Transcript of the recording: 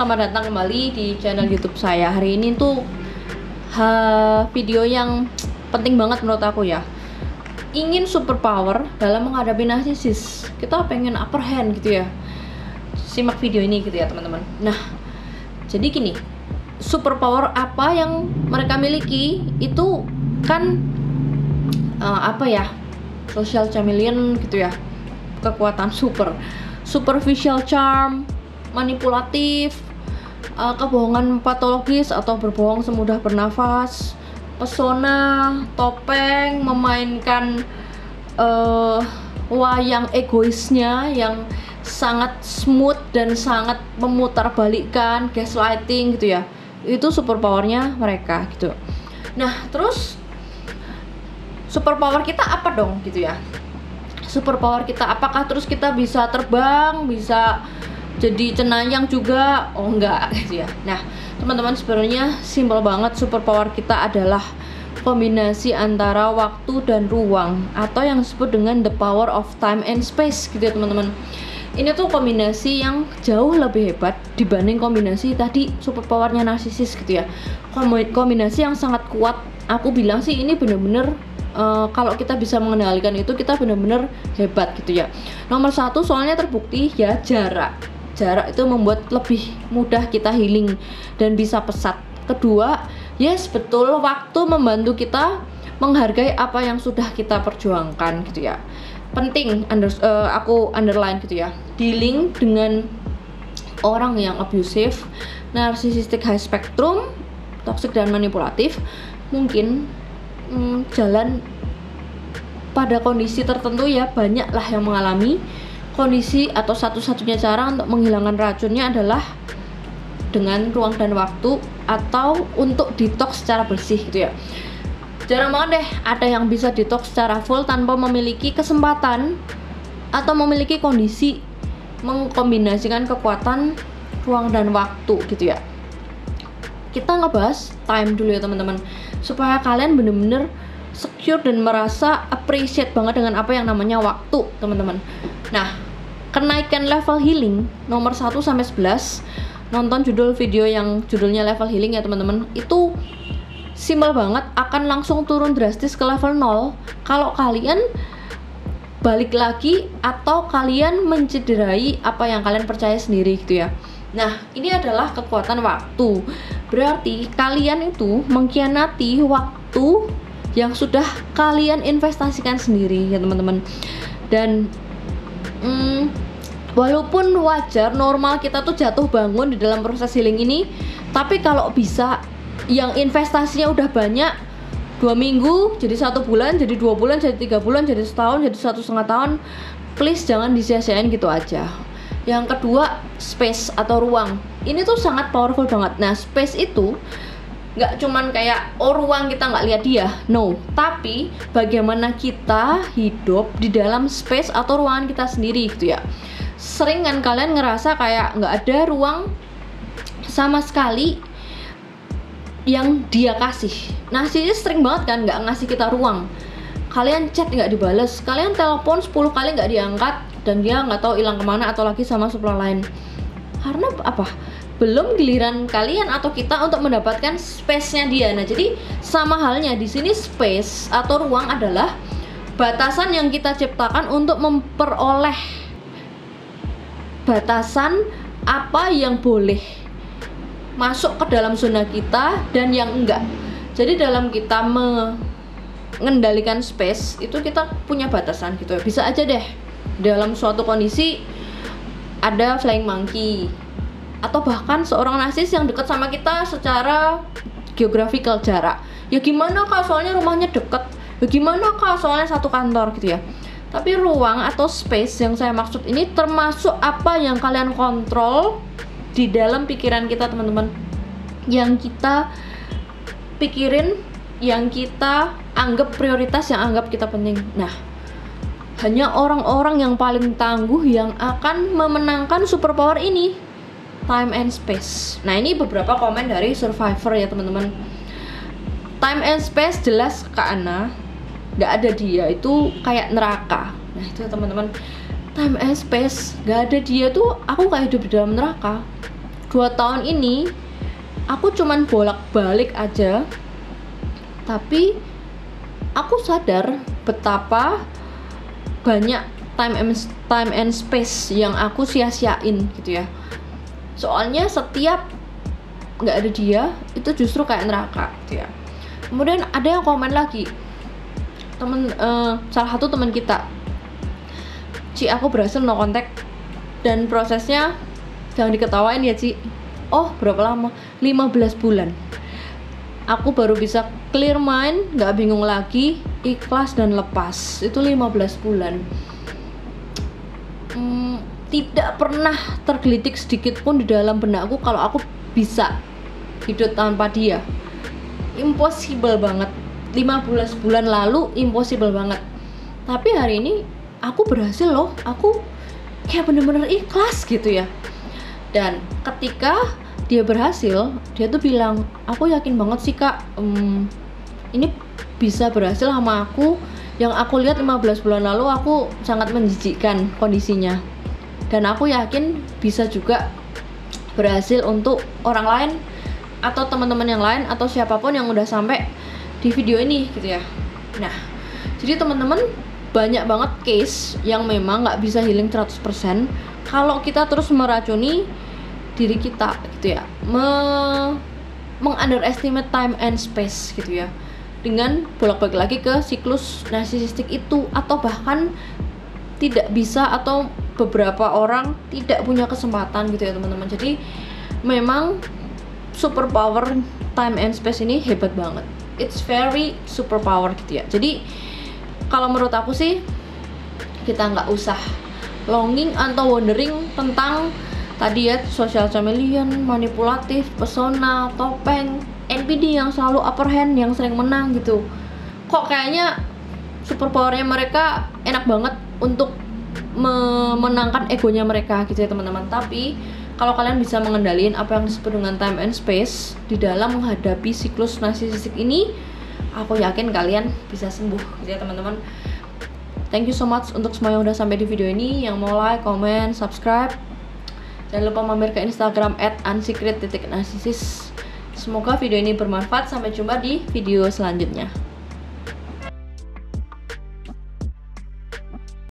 selamat datang kembali di channel YouTube saya. Hari ini tuh video yang penting banget menurut aku ya. Ingin superpower dalam menghadapi narsisis. Kita pengen upper hand gitu ya. Simak video ini gitu ya teman-teman. Nah, jadi gini, superpower apa yang mereka miliki itu kan social chameleon gitu ya. Kekuatan superficial charm, manipulatif, kebohongan patologis atau berbohong semudah bernafas, pesona, topeng, memainkan wayang egoisnya yang sangat smooth dan sangat memutarbalikkan, gaslighting gitu ya. Itu superpowernya mereka gitu. Nah, terus superpower kita apa dong gitu ya? Superpower kita apakah terus kita bisa terbang, bisa jadi cenayang juga? Oh enggak gitu ya. Nah teman-teman, sebenarnya simpel banget. Superpower kita adalah kombinasi antara waktu dan ruang, atau yang disebut dengan the power of time and space gitu ya teman-teman. Ini tuh kombinasi yang jauh lebih hebat dibanding kombinasi tadi superpowernya narsisis gitu ya. Kombinasi yang sangat kuat. Aku bilang sih ini bener-bener kalau kita bisa mengendalikan itu, kita benar-benar hebat gitu ya. Nomor satu, soalnya terbukti ya, jarak itu membuat lebih mudah kita healing dan bisa pesat. Kedua, yes betul, waktu membantu kita menghargai apa yang sudah kita perjuangkan gitu ya. Penting, aku underline gitu ya. Dealing dengan orang yang abusive, narcissistic, high spectrum, toxic dan manipulatif, mungkin jalan pada kondisi tertentu ya, banyaklah yang mengalami kondisi, atau satu-satunya cara untuk menghilangkan racunnya adalah dengan ruang dan waktu, atau untuk detox secara bersih gitu ya. Jarang banget deh ada yang bisa detox secara full tanpa memiliki kesempatan atau memiliki kondisi mengkombinasikan kekuatan ruang dan waktu gitu ya. Kita ngebahas time dulu ya teman-teman, supaya kalian bener-bener secure dan merasa appreciate banget dengan apa yang namanya waktu teman-teman. Nah, kenaikan level healing nomor 1-11, nonton judul video yang judulnya level healing ya teman-teman. Itu simpel banget, akan langsung turun drastis ke level 0 kalau kalian balik lagi atau kalian mencederai apa yang kalian percaya sendiri gitu ya. Nah, ini adalah kekuatan waktu. Berarti kalian itu mengkhianati waktu yang sudah kalian investasikan sendiri ya teman-teman. Dan walaupun wajar, normal kita tuh jatuh bangun di dalam proses healing ini, tapi kalau bisa yang investasinya udah banyak, 2 minggu jadi 1 bulan, jadi 2 bulan, jadi 3 bulan, jadi setahun, jadi 1,5 tahun, please jangan disia-siain gitu aja. Yang kedua, space atau ruang. Ini tuh sangat powerful banget. Nah, space itu nggak cuman kayak ruang kita nggak lihat dia, no. Tapi bagaimana kita hidup di dalam space atau ruangan kita sendiri gitu ya. Sering kan kalian ngerasa kayak nggak ada ruang sama sekali yang dia kasih. Nah, sih sering banget kan nggak ngasih kita ruang. Kalian chat nggak dibales, kalian telepon 10 kali nggak diangkat, dan dia nggak tahu hilang kemana atau lagi sama supply lain. Karena apa? Belum giliran kalian atau kita untuk mendapatkan space-nya dia. Nah, jadi sama halnya di sini, space atau ruang adalah batasan yang kita ciptakan untuk memperoleh batasan apa yang boleh masuk ke dalam zona kita dan yang enggak. Jadi dalam kita mengendalikan space itu kita punya batasan gitu ya. Bisa aja deh dalam suatu kondisi ada flying monkey, atau bahkan seorang narsis yang dekat sama kita secara geographical jarak. Ya gimana kak, soalnya rumahnya deket. Ya gimana kak, soalnya satu kantor gitu ya. Tapi ruang atau space yang saya maksud ini termasuk apa yang kalian kontrol di dalam pikiran kita teman-teman, yang kita pikirin, yang kita anggap prioritas, yang anggap kita penting. Nah, hanya orang-orang yang paling tangguh yang akan memenangkan superpower ini, time and space. Nah, ini beberapa komen dari survivor ya teman-teman. Time and space jelas Kak Ana, nggak ada dia itu kayak neraka. Nah itu teman-teman, time and space, nggak ada dia tuh aku kayak hidup di dalam neraka. 2 tahun ini aku cuman bolak-balik aja, tapi aku sadar betapa banyak time and space yang aku sia-siain gitu ya. Soalnya setiap nggak ada dia itu justru kayak neraka gitu ya. Kemudian ada yang komen lagi, salah satu teman kita, Ci, aku berhasil no kontak dan prosesnya jangan diketawain ya Ci. Oh, berapa lama? 15 bulan. Aku baru bisa clear mind, gak bingung lagi, ikhlas dan lepas. Itu 15 bulan. Tidak pernah tergelitik sedikit pun di dalam benakku kalau aku bisa hidup tanpa dia. Impossible banget. 15 bulan lalu impossible banget. Tapi hari ini aku berhasil loh. Aku kayak bener-bener ikhlas gitu ya. Dan ketika dia berhasil, dia tuh bilang, aku yakin banget sih kak, ini bisa berhasil sama aku. Yang aku lihat 15 bulan lalu aku sangat menjijikkan kondisinya, dan aku yakin bisa juga berhasil untuk orang lain atau teman-teman yang lain atau siapapun yang udah sampai di video ini gitu ya. Nah, jadi teman-teman, banyak banget case yang memang nggak bisa healing 100% kalau kita terus meracuni diri kita gitu ya, meng-underestimate time and space gitu ya, dengan bolak-balik lagi ke siklus narsisistik itu, atau bahkan tidak bisa, atau beberapa orang tidak punya kesempatan gitu ya teman-teman. Jadi memang superpower time and space ini hebat banget, it's very superpower gitu ya. Jadi kalau menurut aku sih, kita nggak usah longing atau wondering tentang tadi ya, social chameleon, manipulatif, pesona, topeng, NPD yang selalu upper hand, yang sering menang gitu. Kok kayaknya superpowernya mereka enak banget untuk memenangkan egonya mereka gitu ya teman-teman. Tapi kalau kalian bisa mengendalikan apa yang disebut dengan time and space di dalam menghadapi siklus narsisistik ini, aku yakin kalian bisa sembuh gitu ya teman-teman. Thank you so much untuk semua yang udah sampai di video ini. Yang mau like, comment, subscribe, jangan lupa mampir ke Instagram @unsecret_narcissus. Semoga video ini bermanfaat. Sampai jumpa di video selanjutnya.